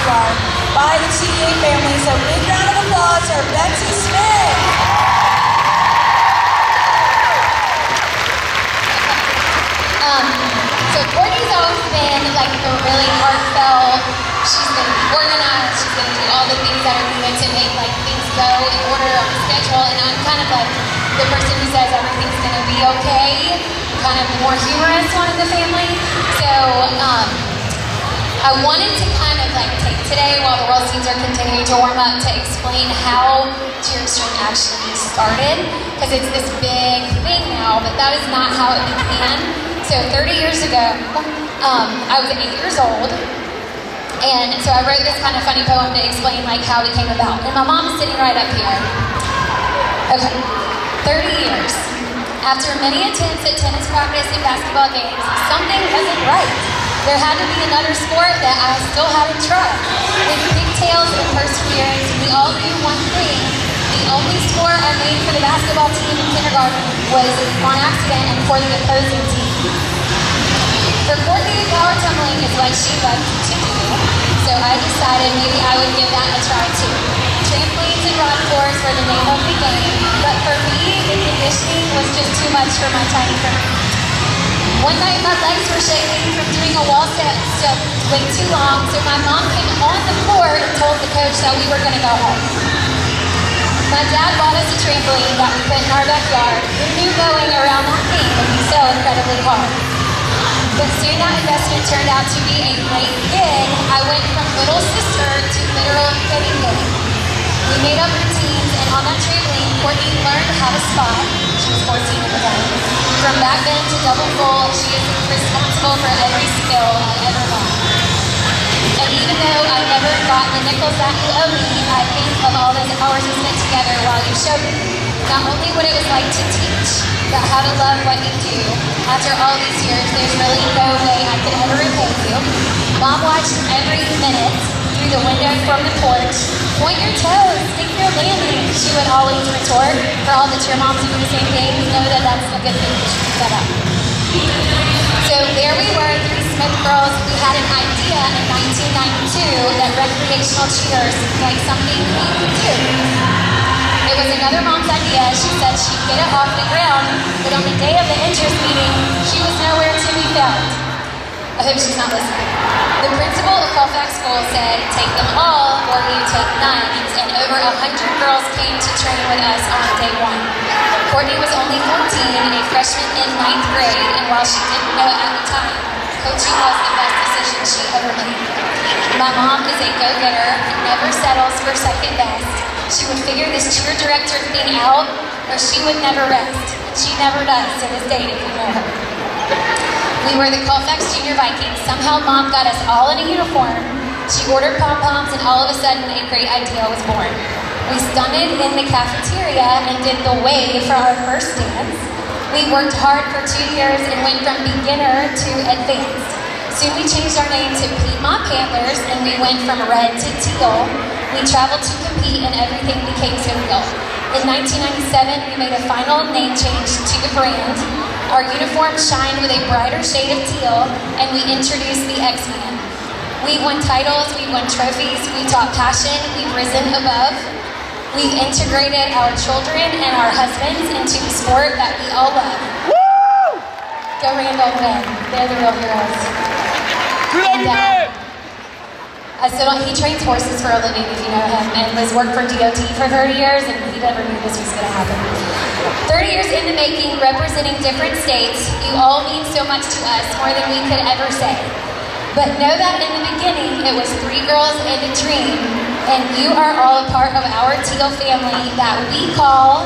you are by the TDA family. So big round of applause for Betsy Smith. So Courtney's always been like a really heartfelt. She's going to be organized. She's going to do all the things that are needed to make like things go in order on the schedule. And I'm kind of like the person who says everything's going to be okay. Kind of the more humorous one in the family. So I wanted to kind of like take today while the world teams are continuing to warm up to explain how Cheer Extreme actually started, because it's this big thing now, but that is not how it began. So 30 years ago, I was 8 years old, and so I wrote this kind of funny poem to explain like how it came about. And my mom is sitting right up here. Okay, 30 years. After many attempts at tennis practice and basketball games, something wasn't right. There had to be another sport that I still hadn't tried. With pigtails and perseverance, we all knew one thing. The only sport I made for the basketball team in kindergarten was on accident and for the opposing team. For Courtney, power tumbling is what she liked to do, so I decided maybe I would give that a try too. Trampolines and rock floors were the name of the game, but for me, the conditioning was just too much for my tiny frame. One night my legs were shaking from doing a wall step way too long, so my mom came on the court and told the coach that we were going to go home. My dad bought us a trampoline that we put in our backyard. Who knew going around that thing would be so incredibly hard? But soon that investment turned out to be a great gig. I went from little sister to literal getting big. We made up routines, and on that trampoline, Courtney learned how to spot. She was 14 at the time. From back then to double full, she is responsible for every skill I ever learned. And even though I never got the nickels that you owe me, I think of all those hours we spent together while you showed me not only what it was like to teach, but how to love what you do. After all these years, there's really no way I could ever repay you. Mom watched every minute through the window from the porch. Point your toes, stick your landing, she would always retort. For all the cheer moms who do the same thing, know that that's a good thing to set up. So there we were, 3 Smith girls. We had an idea in 1992 that recreational cheers seemed like something we could do. It was another mom's idea. She said she'd get it off the ground, but on the day of the interest meeting, she was nowhere to be found. I hope she's not listening. The principal of Colfax School said, take them all or you take none, and over 100 girls came to train with us on day 1. Courtney was only 14, a freshman in 9th grade, and while she didn't know it at the time, coaching was the best decision she ever made. My mom is a go-getter and never settles for second best. She would figure this cheer director thing out, or she would never rest. She never does to this day, if you know her. We were the Colfax Junior Vikings. Somehow Mom got us all in a uniform. She ordered pom-poms, and all of a sudden a great idea was born. We stunted in the cafeteria and did the wave for our first dance. We worked hard for 2 years and went from beginner to advanced. Soon we changed our name to Piedmont Panthers, and we went from red to teal. We traveled to compete, and everything became so real. In 1997, we made a final name change to the brand. Our uniforms shined with a brighter shade of teal, and we introduced the X-Man. We've won titles, we've won trophies, we taught passion, we've risen above. We've integrated our children and our husbands into the sport that we all love. Woo! Go Randall men, they're the real heroes. He trains horses for a living, if you know him, and has worked for DOT for 30 years, and he never knew this was going to happen. 30 years in the making, representing different states, you all mean so much to us, more than we could ever say. But know that in the beginning, it was 3 girls and a dream, and you are all a part of our teal family that we call